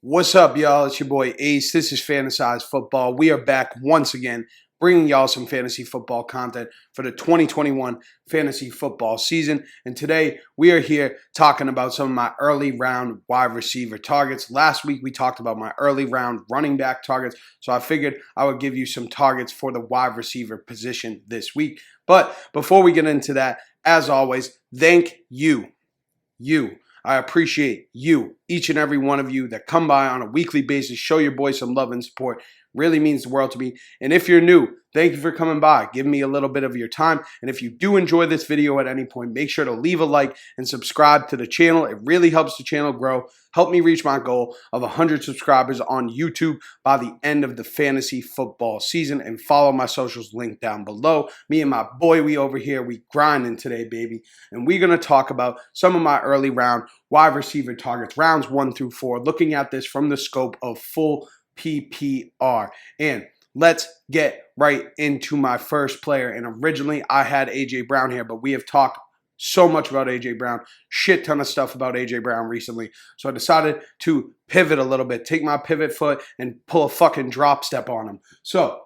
What's up, y'all? It's your boy Ace. This is Fantasized Football. We are back once again, bringing y'all some fantasy football content for the 2021 fantasy football season. And today we are here talking about some of my early round wide receiver targets. Last week we talked about my early round running back targets, so I figured I would give you some targets for the wide receiver position this week. But before we get into that, as always, thank you. I appreciate you, each and every one of you that come by on a weekly basis, show your boy some love and support. Really means the world to me. And if you're new, thank you for coming by. Give me a little bit of your time. And if you do enjoy this video at any point, make sure to leave a like and subscribe to the channel. It really helps the channel grow. Help me reach my goal of 100 subscribers on YouTube by the end of the fantasy football season. And follow my socials linked down below. Me and my boy, we over here, we grinding today, baby. And we're going to talk about some of my early round wide receiver targets, rounds 1 through 4, looking at this from the scope of full PPR. And let's get right into my first player. And originally I had AJ Brown here, but we have talked so much about AJ Brown, shit ton of stuff about AJ Brown recently. So I decided to pivot a little bit, take my pivot foot and pull a fucking drop step on him. So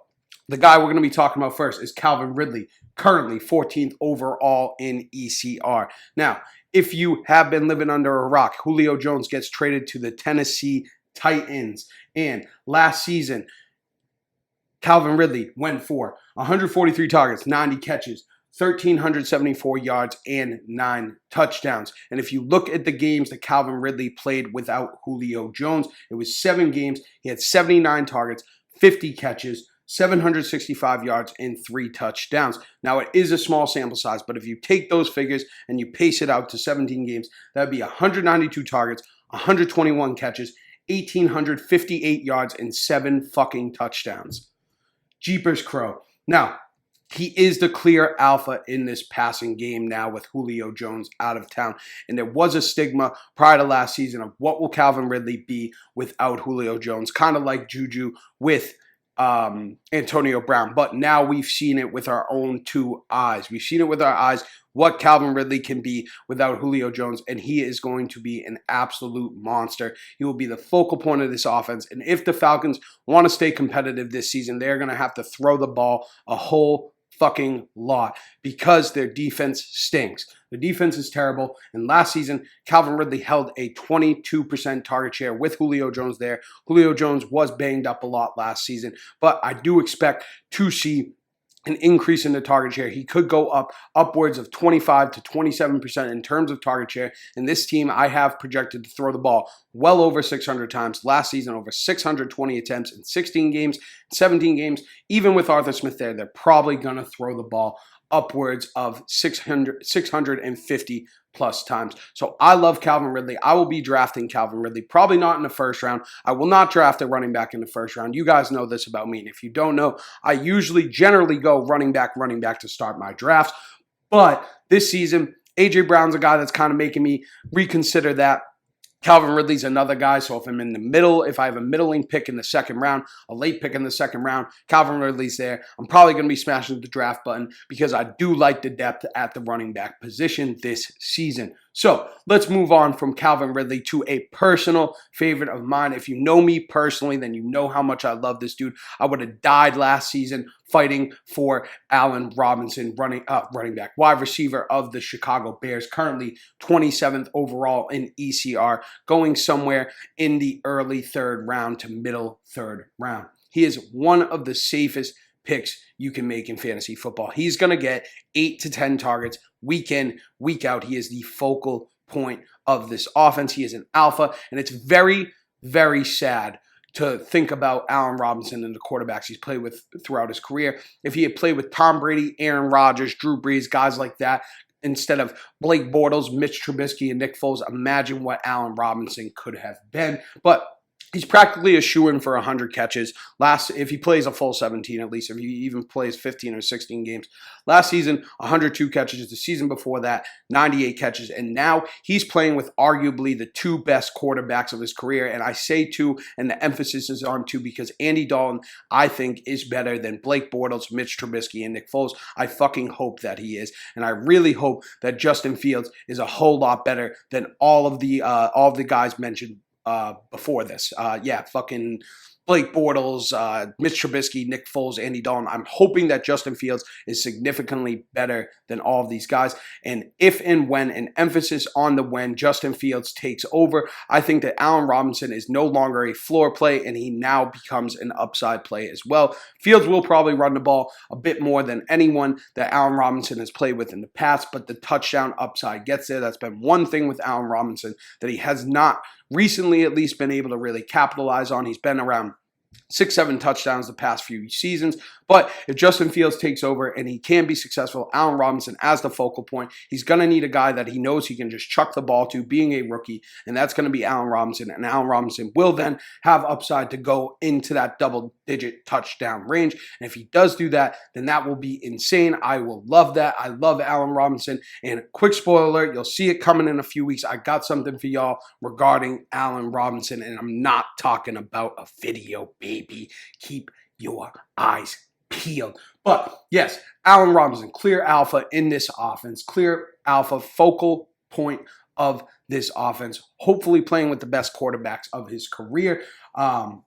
the guy we're going to be talking about first is Calvin Ridley, currently 14th overall in ECR. Now, if you have been living under a rock, Julio Jones gets traded to the Tennessee Titans. And last season, Calvin Ridley went for 143 targets, 90 catches, 1,374 yards, and 9 touchdowns. And if you look at the games that Calvin Ridley played without Julio Jones, it was 7 games. He had 79 targets, 50 catches, 765 yards, and 3 touchdowns. Now, it is a small sample size, but if you take those figures and you pace it out to 17 games, that would be 192 targets, 121 catches, 1,858 yards, and 7 fucking touchdowns. Jeepers Crow. Now, he is the clear alpha in this passing game now with Julio Jones out of town. And there was a stigma prior to last season of what will Calvin Ridley be without Julio Jones, kind of like Juju with Antonio Brown. But now we've seen it with our own 2 eyes. We've seen it with our eyes what Calvin Ridley can be without Julio Jones, and he is going to be an absolute monster. He will be the focal point of this offense, and if the Falcons want to stay competitive this season, they're going to have to throw the ball a whole fucking lot because their defense stinks. The defense is terrible, and last season, Calvin Ridley held a 22% target share with Julio Jones there. Julio Jones was banged up a lot last season, but I do expect to see an increase in the target share. He could go upwards of 25 to 27% in terms of target share. And this team, I have projected to throw the ball well over 600 times. Last season, over 620 attempts in 16 games, 17 games. Even with Arthur Smith there, they're probably going to throw the ball upwards of 650 plus times. So I love Calvin Ridley. I will be drafting Calvin Ridley, probably not in the first round. I will not draft a running back in the first round. You guys know this about me. And if you don't know, I generally go running back to start my drafts. But this season, AJ Brown's a guy that's kind of making me reconsider that. Calvin Ridley's another guy, so if I'm in the middle, if I have a middling pick in the second round, a late pick in the second round, Calvin Ridley's there. I'm probably going to be smashing the draft button because I do like the depth at the running back position this season. So let's move on from Calvin Ridley to a personal favorite of mine. If you know me personally, then you know how much I love this dude. I would have died last season fighting for Allen Robinson, running back, wide receiver of the Chicago Bears, currently 27th overall in ECR, going somewhere in the early 3rd round to middle 3rd round. He is one of the safest picks you can make in fantasy football. He's going to get 8 to 10 targets week in, week out. He is the focal point of this offense. He is an alpha, and it's very, very sad to think about Allen Robinson and the quarterbacks he's played with throughout his career. If he had played with Tom Brady, Aaron Rodgers, Drew Brees, guys like that, instead of Blake Bortles, Mitch Trubisky, and Nick Foles, imagine what Allen Robinson could have been. But he's practically a shoo-in for 100 catches. If he plays a full 17 at least, if he even plays 15 or 16 games. Last season, 102 catches. The season before that, 98 catches. And now he's playing with arguably the 2 best quarterbacks of his career. And I say 2, and the emphasis is on 2 because Andy Dalton, I think, is better than Blake Bortles, Mitch Trubisky, and Nick Foles. I fucking hope that he is. And I really hope that Justin Fields is a whole lot better than all of the guys mentioned before this. Yeah, fucking Blake Bortles, Mitch Trubisky, Nick Foles, Andy Dalton. I'm hoping that Justin Fields is significantly better than all of these guys. And if and when, an emphasis on the when, Justin Fields takes over, I think that Allen Robinson is no longer a floor play and he now becomes an upside play as well. Fields will probably run the ball a bit more than anyone that Allen Robinson has played with in the past, but the touchdown upside gets there. That's been one thing with Allen Robinson that he has not recently at least been able to really capitalize on. He's been around 6-7 touchdowns the past few seasons. But if Justin Fields takes over and he can be successful, Allen Robinson as the focal point, he's going to need a guy that he knows he can just chuck the ball to, being a rookie, and that's going to be Allen Robinson. And Allen Robinson will then have upside to go into that double-digit touchdown range. And if he does do that, then that will be insane. I will love that. I love Allen Robinson. And quick spoiler alert, you'll see it coming in a few weeks. I got something for y'all regarding Allen Robinson, and I'm not talking about a video, baby. Keep your eyes peeled. But yes, Allen Robinson, clear alpha in this offense, clear alpha focal point of this offense, hopefully playing with the best quarterbacks of his career. And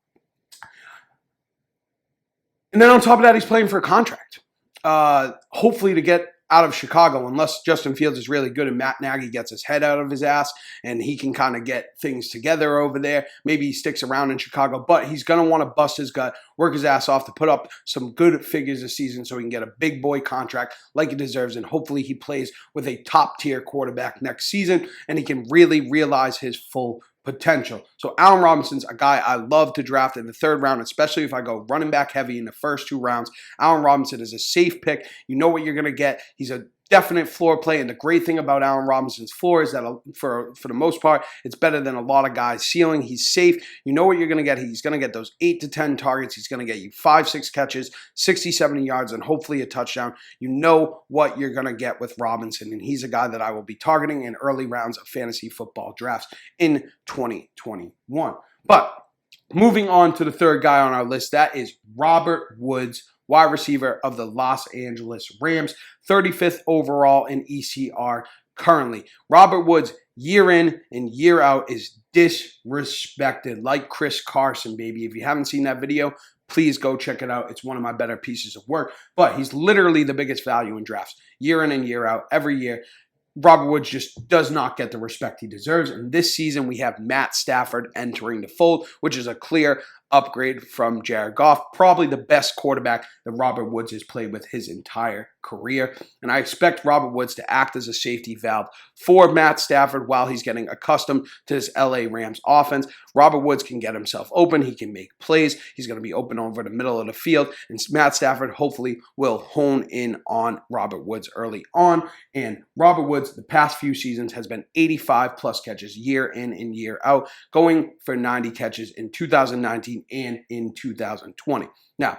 then on top of that, he's playing for a contract. Hopefully to get out of Chicago, unless Justin Fields is really good and Matt Nagy gets his head out of his ass and he can kind of get things together over there. Maybe he sticks around in Chicago, but he's going to want to bust his gut, work his ass off to put up some good figures this season so he can get a big boy contract like he deserves, and hopefully he plays with a top-tier quarterback next season and he can really realize his full potential. So Allen Robinson's a guy I love to draft in the third round, especially if I go running back heavy in the first 2 rounds. Allen Robinson is a safe pick. You know what you're going to get. He's a definite floor play, and the great thing about Allen Robinson's floor is that for the most part, it's better than a lot of guys' ceiling. He's safe. You know what you're going to get. He's going to get those 8 to 10 targets. He's going to get you 5-6 catches, 60, 70 yards, and hopefully a touchdown. You know what you're going to get with Robinson, and he's a guy that I will be targeting in early rounds of fantasy football drafts in 2021. But moving on to the third guy on our list, that is Robert Woods, wide receiver of the Los Angeles Rams, 35th overall in ECR currently. Robert Woods, year in and year out, is disrespected like Chris Carson, baby. If you haven't seen that video, please go check it out. It's one of my better pieces of work. But he's literally the biggest value in drafts, year in and year out, every year. Robert Woods just does not get the respect he deserves. And this season, we have Matt Stafford entering the fold, which is a clear upgrade from Jared Goff, probably the best quarterback that Robert Woods has played with his entire career. And I expect Robert Woods to act as a safety valve for Matt Stafford while he's getting accustomed to this LA Rams offense. Robert Woods can get himself open. He can make plays. He's going to be open over the middle of the field. And Matt Stafford hopefully will hone in on Robert Woods early on. And Robert Woods, the past few seasons, has been 85 plus catches year in and year out, going for 90 catches in 2019 and in 2020. Now,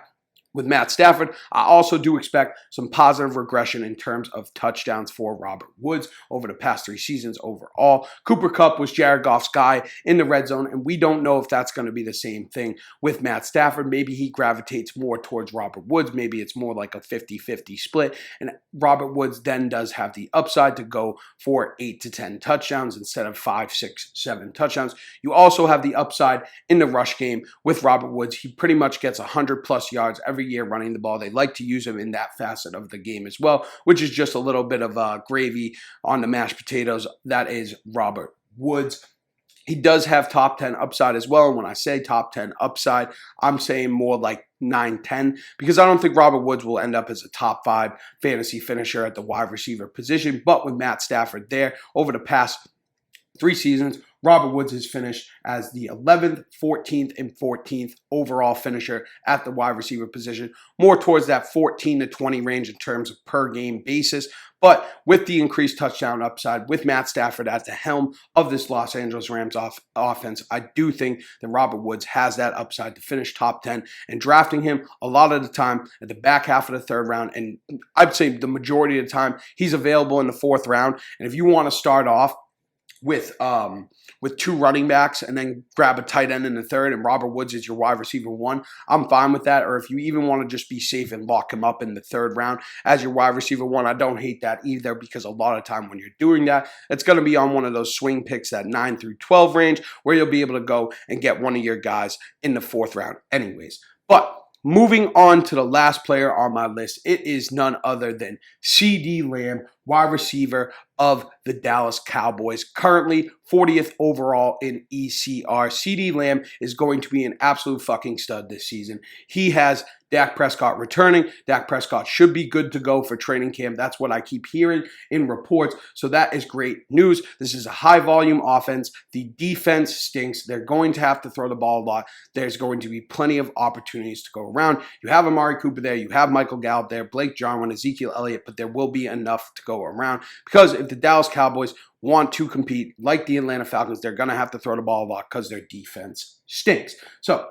with Matt Stafford, I also do expect some positive regression in terms of touchdowns for Robert Woods over the past 3 seasons overall. Cooper Kupp was Jared Goff's guy in the red zone, and we don't know if that's going to be the same thing with Matt Stafford. Maybe he gravitates more towards Robert Woods. Maybe it's more like a 50-50 split, and Robert Woods then does have the upside to go for 8 to 10 touchdowns instead of 5, 6, 7 touchdowns. You also have the upside in the rush game with Robert Woods. He pretty much gets 100 plus yards every year running the ball. They like to use him in that facet of the game as well, which is just a little bit of gravy on the mashed potatoes. That is Robert Woods. He does have top 10 upside as well. And when I say top 10 upside, I'm saying more like 9-10, because I don't think Robert Woods will end up as a top 5 fantasy finisher at the wide receiver position. But with Matt Stafford there, over the past 3 seasons, Robert Woods has finished as the 11th, 14th, and 14th overall finisher at the wide receiver position, more towards that 14 to 20 range in terms of per game basis. But with the increased touchdown upside, with Matt Stafford at the helm of this Los Angeles Rams offense, I do think that Robert Woods has that upside to finish top 10, and drafting him a lot of the time at the back half of the 3rd round, and I'd say the majority of the time he's available in the 4th round. And if you want to start off with two running backs and then grab a tight end in the third and Robert Woods is your wide receiver one, I'm fine with that. Or if you even want to just be safe and lock him up in the third round as your wide receiver one, I don't hate that either, because a lot of time when you're doing that, it's going to be on one of those swing picks, that 9 through 12 range, where you'll be able to go and get one of your guys in the fourth round anyways. But moving on to the last player on my list, it is none other than CeeDee Lamb, wide receiver of the Dallas Cowboys, currently 40th overall in ECR. CeeDee Lamb is going to be an absolute fucking stud this season. He has Dak Prescott returning. Dak Prescott should be good to go for training camp. That's what I keep hearing in reports. So that is great news. This is a high volume offense. The defense stinks. They're going to have to throw the ball a lot. There's going to be plenty of opportunities to go around. You have Amari Cooper there. You have Michael Gallup there, Blake Jarwin, Ezekiel Elliott, but there will be enough to go around, because if the Dallas Cowboys want to compete like the Atlanta Falcons, they're going to have to throw the ball a lot because their defense stinks. So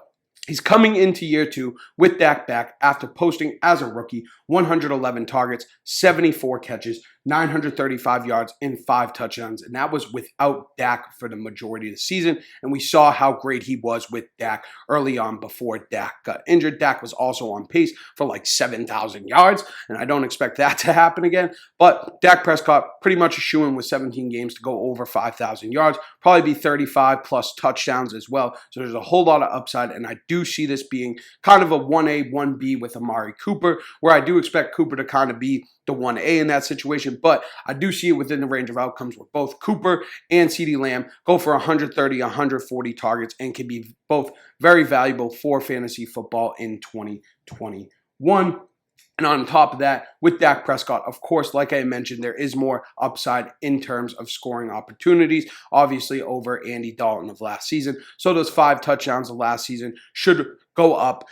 he's coming into year two with Dak back after posting as a rookie 111 targets, 74 catches, 935 yards, and 5 touchdowns. And that was without Dak for the majority of the season. And we saw how great he was with Dak early on before Dak got injured. Dak was also on pace for like 7,000 yards. And I don't expect that to happen again. But Dak Prescott pretty much a shoo-in with 17 games to go over 5,000 yards. Probably be 35 plus touchdowns as well. So there's a whole lot of upside. And I do see this being kind of a 1A, 1B with Amari Cooper, where I do expect Cooper to kind of be the 1A in that situation, but I do see it within the range of outcomes where both Cooper and CeeDee Lamb go for 130, 140 targets and can be both very valuable for fantasy football in 2021. And on top of that, with Dak Prescott, of course, like I mentioned, there is more upside in terms of scoring opportunities, obviously over Andy Dalton of last season. So those 5 touchdowns of last season should go up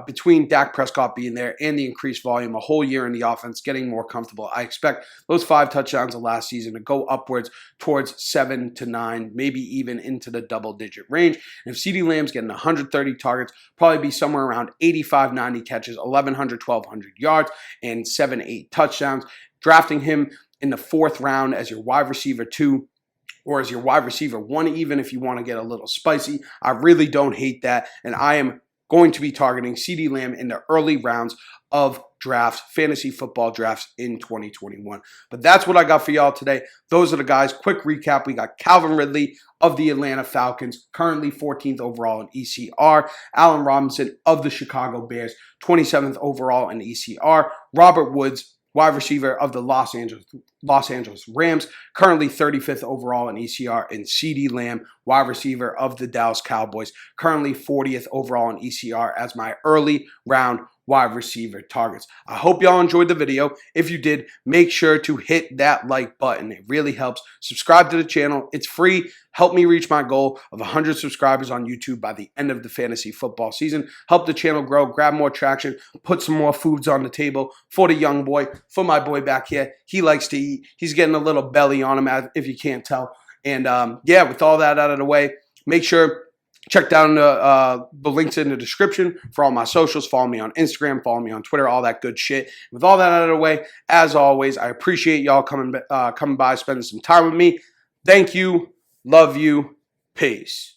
between Dak Prescott being there and the increased volume, a whole year in the offense, getting more comfortable. I expect those 5 touchdowns of last season to go upwards towards 7 to 9, maybe even into the double-digit range. And if CeeDee Lamb's getting 130 targets, probably be somewhere around 85, 90 catches, 1,100, 1,200 yards, and 7, 8 touchdowns. Drafting him in the 4th round as your wide receiver 2, or as your wide receiver 1, even if you want to get a little spicy, I really don't hate that. And I am going to be targeting CeeDee Lamb in the early rounds of drafts, fantasy football drafts in 2021. But that's what I got for y'all today. Those are the guys. Quick recap. We got Calvin Ridley of the Atlanta Falcons, currently 14th overall in ECR. Allen Robinson of the Chicago Bears, 27th overall in ECR. Robert Woods, wide receiver of the Los Angeles Rams, currently 35th overall in ECR, and CeeDee Lamb, wide receiver of the Dallas Cowboys, currently 40th overall in ECR as my early round wide receiver targets. I hope y'all enjoyed the video. If you did, make sure to hit that like button. It really helps. Subscribe to the channel. It's free. Help me reach my goal of 100 subscribers on YouTube by the end of the fantasy football season. Help the channel grow, grab more traction, put some more foods on the table for the young boy, for my boy back here. He likes to eat. He's getting a little belly on him, if you can't tell. And yeah, with all that out of the way, make sure check down the links in the description for all my socials. Follow me on Instagram, follow me on Twitter, all that good shit. With all that out of the way, as always, I appreciate y'all coming by, spending some time with me. Thank you. Love you. Peace.